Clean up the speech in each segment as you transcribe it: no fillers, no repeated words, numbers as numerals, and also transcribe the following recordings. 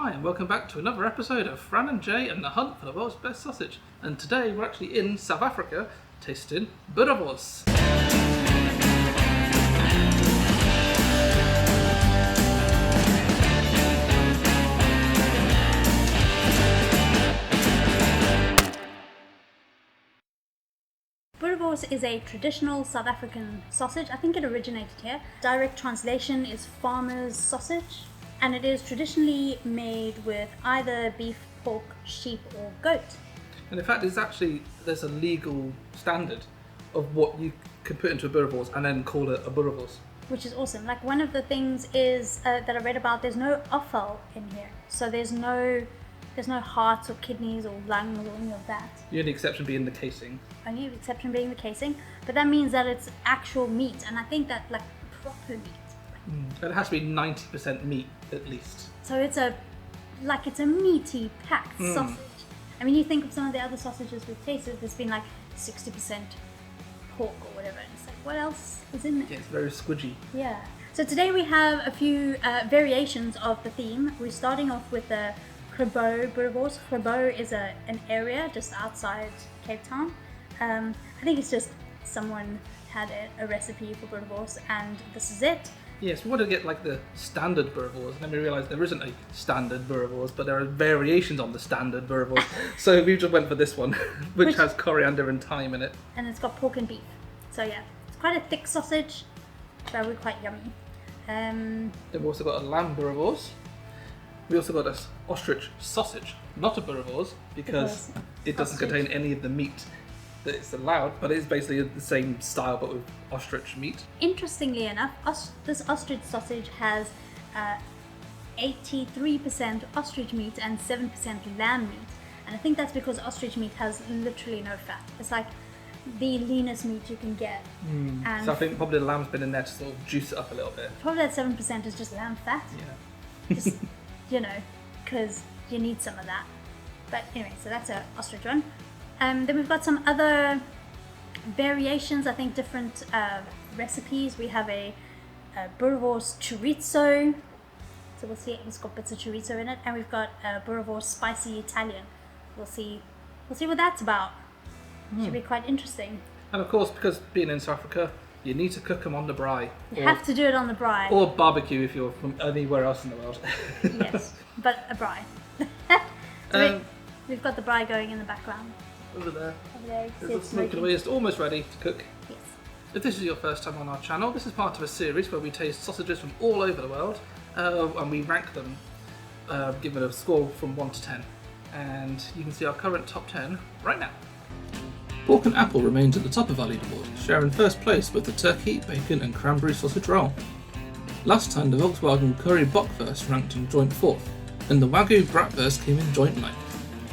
Hi, and welcome back to another episode of Fran and Jay and the hunt for the world's best sausage. And today we're actually in South Africa, tasting Boerewors. Boerewors is a traditional South African sausage. I think it originated here. Direct translation is farmer's sausage, and it is traditionally made with either beef, pork, sheep or goat. And in fact, there's a legal standard of what you can put into a Boerewors and then call it a Boerewors. Which is awesome. Like, one of the things is that I read about, there's no offal in here. So there's no hearts or kidneys or lungs or any of that. The only exception being the casing. Only exception being the casing. But that means that it's actual meat, and I think that, like, proper meat. And it has to be 90% meat at least. So it's a meaty packed sausage. I mean, you think of some of the other sausages we've tasted, there's been like 60% pork or whatever, and it's like, what else is in there? Yeah, it's very squidgy. Yeah. So today we have a few variations of the theme. We're starting off with the Grabouw Boerewors. Grabouw is an area just outside Cape Town. I think it's just someone had a recipe for Boerewors, and this is it. Yes, we wanted to get like the standard Boerewors, and then we realised there isn't a standard Boerewors, but there are variations on the standard Boerewors. So we just went for this one, which has coriander and thyme in it. And it's got pork and beef. So yeah, it's quite a thick sausage, very quite yummy. Then we've also got a lamb Boerewors. We also got an ostrich sausage, not a Boerewors, because it doesn't contain any of the meat that is allowed, but it is basically the same style but with ostrich meat. Interestingly enough, this ostrich sausage has 83% ostrich meat and 7% lamb meat, and I think that's because ostrich meat has literally no fat. It's like the leanest meat you can get. And so I think probably the lamb's been in there to sort of juice it up a little bit. probably that 7% is just lamb fat. Yeah. Just, because you need some of that. But anyway, so that's a ostrich one. Then we've got some other variations, I think different recipes. We have a Boerewors chorizo. So we'll see, it's got bits of chorizo in it. And we've got a Boerewors spicy Italian. We'll see what that's about. Should be quite interesting. And of course, because being in South Africa, you need to cook them on the braai. You have to do it on the braai. Or barbecue if you're from anywhere else in the world. Yes, but a braai. So we've got the braai going in the background. Over there. There's the smoking away. It's almost ready to cook. Yes. If this is your first time on our channel, this is part of a series where we taste sausages from all over the world and we rank them, give it a score from 1 to 10. And you can see our current top 10 right now. Pork and apple remains at the top of our leaderboard, sharing first place with the turkey, bacon and cranberry sausage roll. Last time the Volkswagen Curry Bockwurst ranked in joint 4th, and the Wagyu Bratwurst came in joint 9th.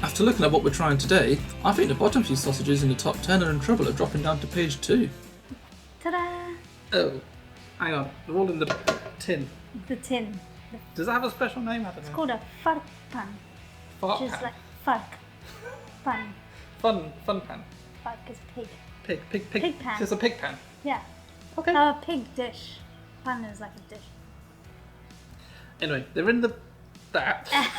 After looking at what we're trying today, I think the bottom few sausages in the top 10 are in trouble of dropping down to page 2. Ta-da! Oh, hang on, they're all in the tin. The tin. Does that have a special name? I don't know. It's called a varkpan. Fart Which is pan. like vark. Pan. Fun pan. Vark is pig. Pig Pig pan. It's a pig pan. Yeah. Okay. A pig dish. Pan is like a dish. Anyway, they're in that.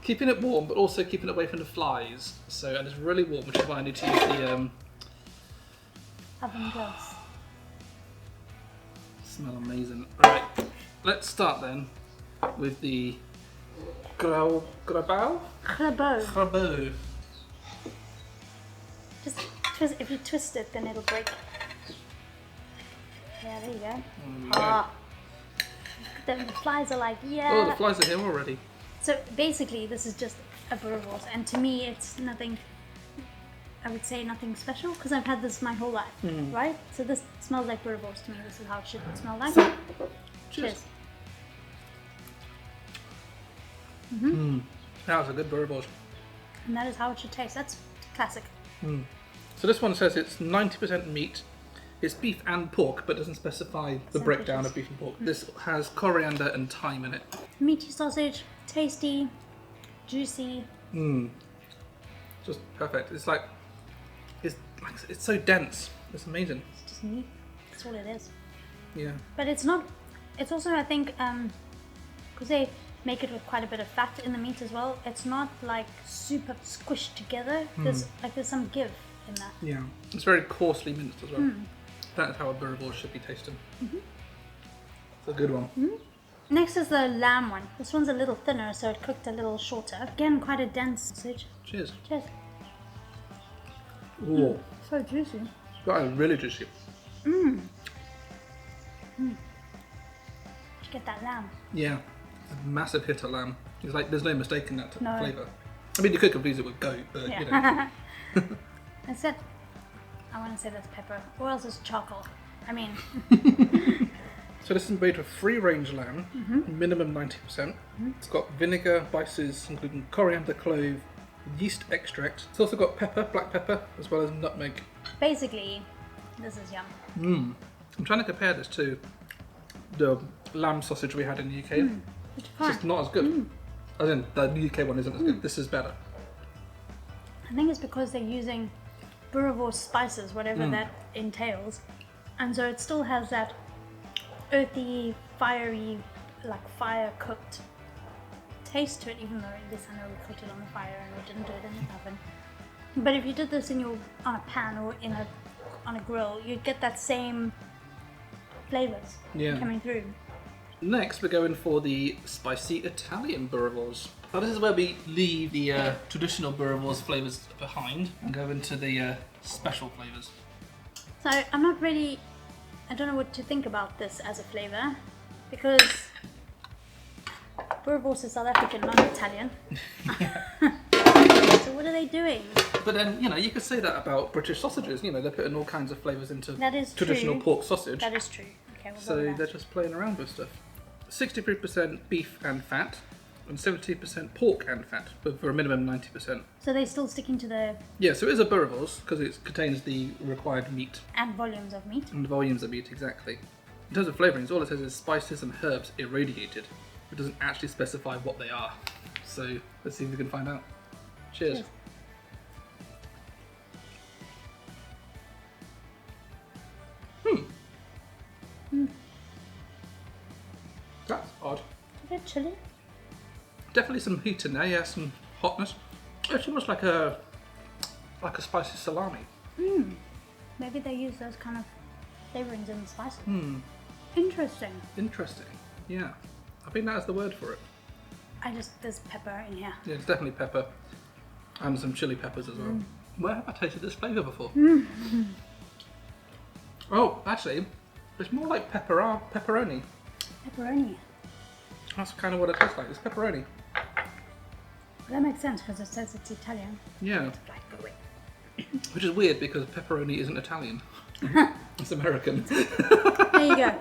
Keeping it warm, but also keeping it away from the flies. So, and it's really warm, which is why I need to use the Oven gloves. smell amazing. Alright, let's start then with the Grabouw? Grabouw. Grabouw. Just twist. If you twist it, then it'll break. Yeah, there you go. Ah. The flies are like, yeah. Oh, the flies are here already. So basically, this is just a Boerewors, and to me, it's nothing. I would say nothing special because I've had this my whole life, right? So this smells like Boerewors to me. This is how it should smell like. Cheers. That was a good Boerewors. And that is how it should taste. That's classic. So this one says it's 90% meat. It's beef and pork, but doesn't specify the breakdown of beef and pork. This has coriander and thyme in it. Meaty sausage, tasty, juicy. Just perfect. It's it's so dense. It's amazing. It's just meat. all it is. Yeah. But it's not. It's also, I think, because they make it with quite a bit of fat in the meat as well. It's not like super squished together. There's some give in that. Yeah, it's very coarsely minced as well. That's how a boerewors should be tasted. It's a good one. Next is the lamb one. This one's a little thinner, so it cooked a little shorter. Again, quite a dense sausage. Cheers. Cheers. Oh, So juicy. that is really juicy. You get that lamb. Yeah, it's a massive hit at lamb. It's like there's no mistaking that No. flavour. I mean, you could confuse it with goat, but you know. That's it. I want to say that's pepper. Or else it's charcoal. I mean, So this is made with free-range lamb, minimum 90%. It's got vinegar, spices, including coriander, clove, yeast extract. It's also got pepper, black pepper, as well as nutmeg. basically, this is yum. I'm trying to compare this to the lamb sausage we had in the UK. It's It's fine. just not as good. As in, the UK one isn't as good. This is better. I think it's because they're using Boerewors spices, whatever that entails. And so it still has that earthy, fiery, like fire-cooked taste to it, even though at least I know we cooked it on the fire and we didn't do it in the oven. But if you did this on a pan or on a grill, you'd get that same flavors Yeah. coming through. Next, we're going for the spicy Italian boerewors. Now, this is where we leave the traditional boerewors flavours behind and go into the special flavours. So I'm not really, I don't know what to think about this as a flavour, because Boerewors is South African, not Italian. So what are they doing? But then, you know, you could say that about British sausages. You know, they're putting all kinds of flavours into That is traditional true. pork sausage. That is true. Okay, we'll go So with they're that. just playing around with stuff. 63% beef and fat, and 70% pork and fat, but for a minimum 90%. So they're still sticking to the Yeah, so it is a boerewors because it contains the required meat and volumes of meat. and the volumes of meat exactly. In terms of flavourings, all it says is spices and herbs irradiated. It doesn't actually specify what they are. So let's see if we can find out. Cheers. Cheers. That's odd. Is it chili? Definitely some heat in there, yeah, some hotness. It's almost like a spicy salami. Maybe they use those kind of flavourings in the spices. Interesting. Interesting. Yeah. I think that is the word for it. There's pepper in here. Yeah, it's definitely pepper. And some chili peppers as well. Where have I tasted this flavour before? Oh, actually, it's more like pepperoni. Pepperoni. That's kind of what it tastes like. It's pepperoni. That makes sense because it says it's Italian. Yeah. Like, go away. Which is weird because pepperoni isn't Italian. It's American. There you go.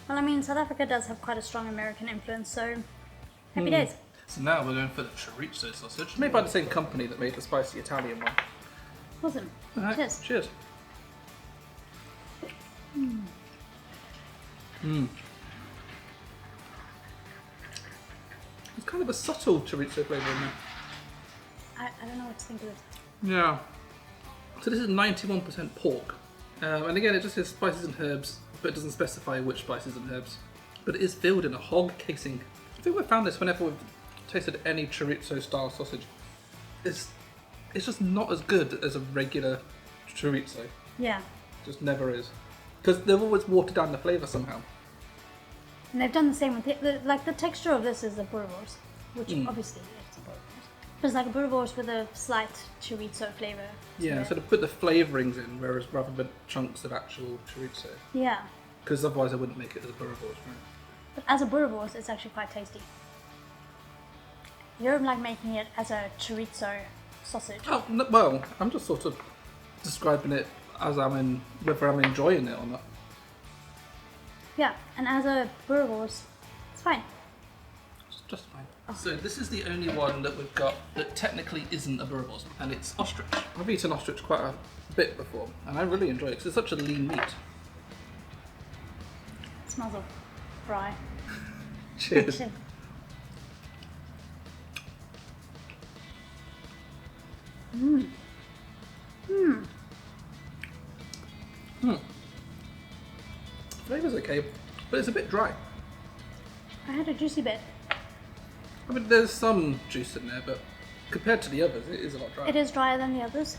Well, I mean, South Africa does have quite a strong American influence, so happy days. So now we're going for the chorizo sausage. Made by the same company that made the spicy Italian one. Awesome. All right, Cheers. Cheers. It's kind of a subtle chorizo flavour in there. I don't know what to think of this. Yeah. So this is 91% pork. And again, it just says spices and herbs, but it doesn't specify which spices and herbs. But it is filled in a hog casing. I think we've found this whenever we've tasted any chorizo style sausage. It's just not as good as a regular chorizo. Yeah. Just never is. Because they've always watered down the flavour somehow. And they've done the same with the texture of this is a boerewors, which obviously it's a boerewors. But it's like a boerewors with a slight chorizo flavour. to Yeah, it. so to put the flavourings in, whereas rather than chunks of actual chorizo. Yeah. Because otherwise I wouldn't make it as a boerewors, right? But as a boerewors, it's actually quite tasty. You don't like making it as a chorizo sausage. Oh, no, well, I'm just sort of describing it as whether I'm enjoying it or not. Yeah, and as a boerewors, it's fine. It's just fine. So this is the only one that we've got that technically isn't a boerewors, and it's ostrich. I've eaten ostrich quite a bit before, and I really enjoy it because it's such a lean meat. It smells of fry. Cheers. Cheers. Flavour's okay, but it's a bit dry. I had a juicy bit. I mean, there's some juice in there, but compared to the others, it is a lot drier. It is drier than the others.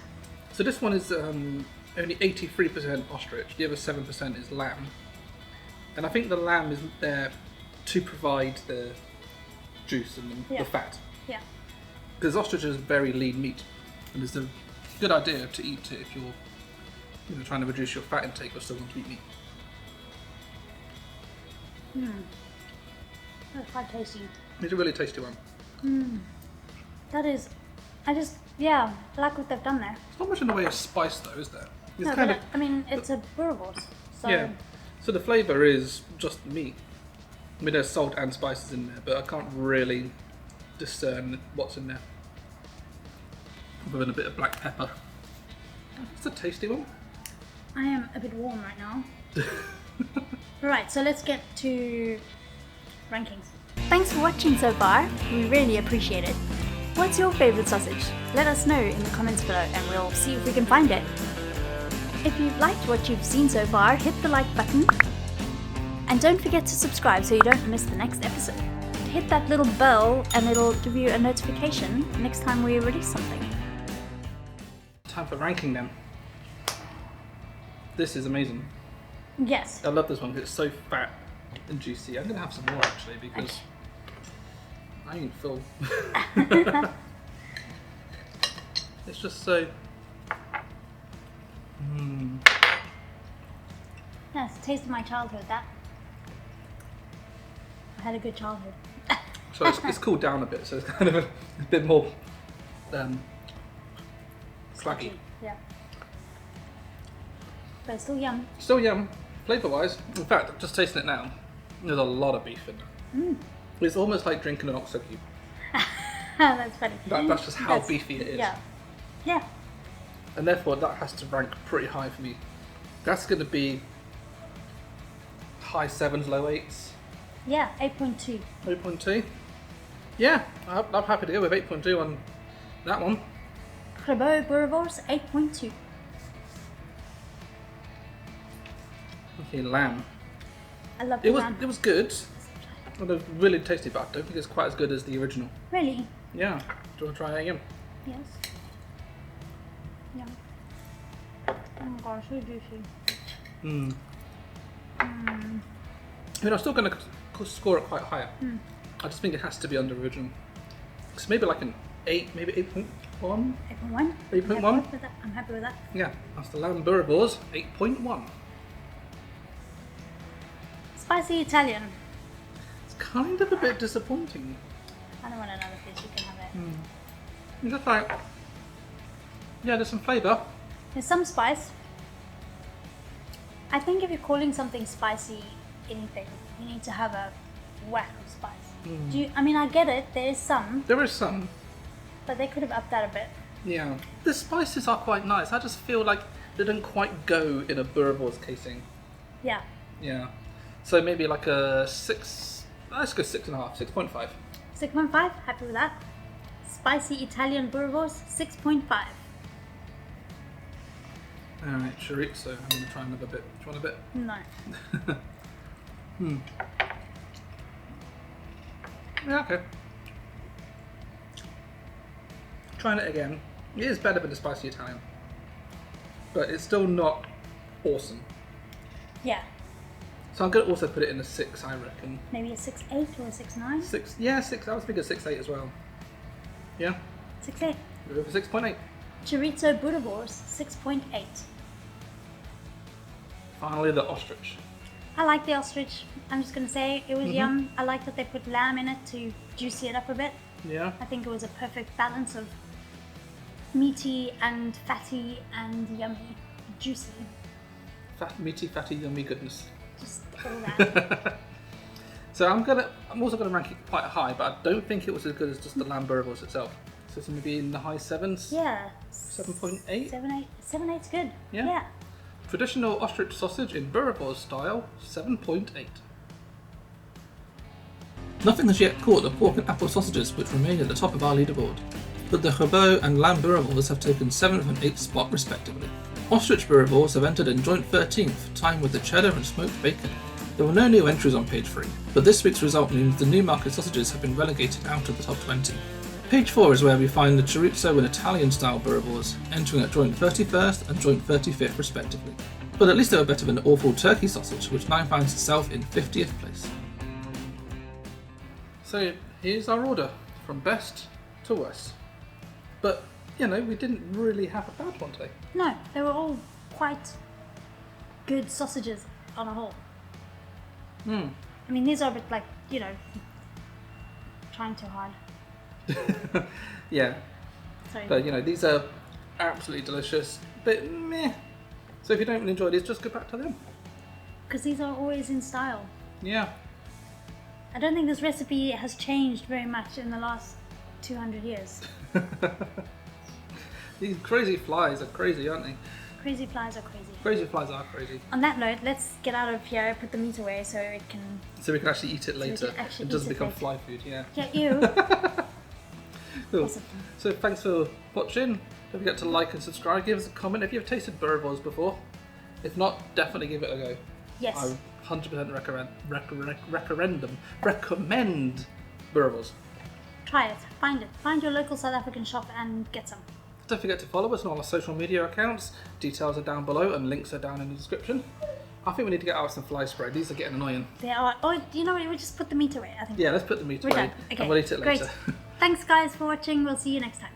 So this one is only 83% ostrich. The other 7% is lamb. And I think the lamb is there to provide the juice and the fat. Yeah. Because ostrich is very lean meat, and it's a good idea to eat it if you're trying to reduce your fat intake but still want to eat meat. That's quite tasty. It's a really tasty one. That is, I like what they've done there. It's not much in the way of spice though, is there? It's No, kind but of, I mean, it's a Boerewors, so yeah. So the flavour is just meat. I mean, there's salt and spices in there, but I can't really discern what's in there. Other than a bit of black pepper. It's a tasty one. I am a bit warm right now. Right, so let's get to rankings. Thanks for watching so far. We really appreciate it. What's your favourite sausage? Let us know in the comments below and we'll see if we can find it. If you've liked what you've seen so far, hit the like button. And don't forget to subscribe so you don't miss the next episode. Hit that little bell and it'll give you a notification next time we release something. Time for ranking them. This is amazing. Yes. I love this one because it's so fat and juicy. I'm going to have some more actually because I ain't full. It's just so... Yeah, it's the taste of my childhood, that. I had a good childhood. So it's cooled down a bit, so it's kind of a bit more slaggy. Yeah. But it's still yum. Still yum, flavour-wise. In fact, just tasting it now, there's a lot of beef in there. It's almost like drinking an oxo cube. That's funny. That's just how beefy it is. Yeah. Yeah. And therefore that has to rank pretty high for me. That's going to be high 7s, low 8s. Yeah, 8.2. 8.2? Yeah, I'm happy to go with 8.2 on that one. Grabouw Boerewors, 8.2. Okay, lamb. I love the lamb. It was good. It was really tasty, but I don't think it's quite as good as the original. Really? Yeah. Do you want to try it again? Yes. Yeah. Oh my gosh, so juicy. I mean, I'm still going to score it quite higher. I just think it has to be under original. So maybe like an 8, maybe 8.1? 8.1? 8.1? I'm happy with that. Yeah, that's the lamb Boerewors, 8.1. Spicy Italian. It's kind of a bit disappointing. I don't want another fish, you can have it. It's just like, yeah, there's some flavour. There's some spice. I think if you're calling something spicy anything, you need to have a whack of spice. I mean, I get it, there is some, There is some. but they could have upped that a bit. Yeah. The spices are quite nice. I just feel like they don't quite go in a Boerewors casing. Yeah. Yeah. So maybe like a 6, let's go 6.5, 6.5. 6.5, happy with that. Spicy Italian Boerewors, 6.5. Alright, chorizo. I'm going to try another bit. Do you want a bit? No. Yeah, okay. Trying it again. It is better than the spicy Italian. But it's still not awesome. Yeah. So I'm going to also put it in a 6, I reckon. Maybe a 6.8 or a 6.9? 6, yeah, 6. I was thinking 6.8 as well. Yeah? 6.8. Go for 6.8. Chorizo Boerewors, 6.8. Finally, the ostrich. I like the ostrich. I'm just going to say it was yum. I like that they put lamb in it to juicy it up a bit. Yeah. I think it was a perfect balance of meaty and fatty and yummy, juicy. Meaty, fatty, yummy goodness. Just all that. So I'm also gonna rank it quite high, but I don't think it was as good as just the lamb Boerewors itself. So it's maybe in the high 7s. Yeah. 7.8. 7.8. 7.8's good. Yeah. Yeah. Traditional ostrich sausage in Boerewors style, 7.8. Nothing has yet caught the pork and apple sausages, which remain at the top of our leaderboard, but the Grabouw and lamb Boerewors have taken 7th and 8th spot respectively. Ostrich Boerewors have entered in joint 13th, tying with the cheddar and smoked bacon. There were no new entries on page 3, but this week's result means the Newmarket sausages have been relegated out of the top 20. Page 4 is where we find the Chorizo and Italian-style Boerewors, entering at joint 31st and joint 35th respectively. But at least they were better than awful turkey sausage, which now finds itself in 50th place. So here's our order, from best to worst. But, you know, we didn't really have a bad one today. No, they were all quite good sausages on a whole. I mean, these are a bit like, you know, trying too hard. Yeah. Sorry. But, you know, these are absolutely delicious, but meh. So if you don't really enjoy these, just go back to them. Because these are always in style. Yeah. I don't think this recipe has changed very much in the last 200 years. These crazy flies are crazy, aren't they? Crazy flies are crazy. Crazy flies are crazy. On that note, let's get out of here, put the meat away so it can... So we can actually eat it later. Actually It doesn't eat it become later. fly food, yeah. Yeah, ew. Cool. Awesome. So thanks for watching. Don't forget to like and subscribe. Give us a comment if you've tasted Boerewors before. If not, definitely give it a go. Yes. I 100% recommend Boerewors. Try it. Find it. Find your local South African shop and get some. Don't forget to follow us on all our social media accounts. Details are down below and links are down in the description. I think we need to get out some fly spray. These are getting annoying. They are... Oh, you know what? We'll just put the meat away, I think. Yeah, let's put the meat We're away done. Okay. and we'll eat it later. Great. Thanks, guys, for watching. We'll see you next time.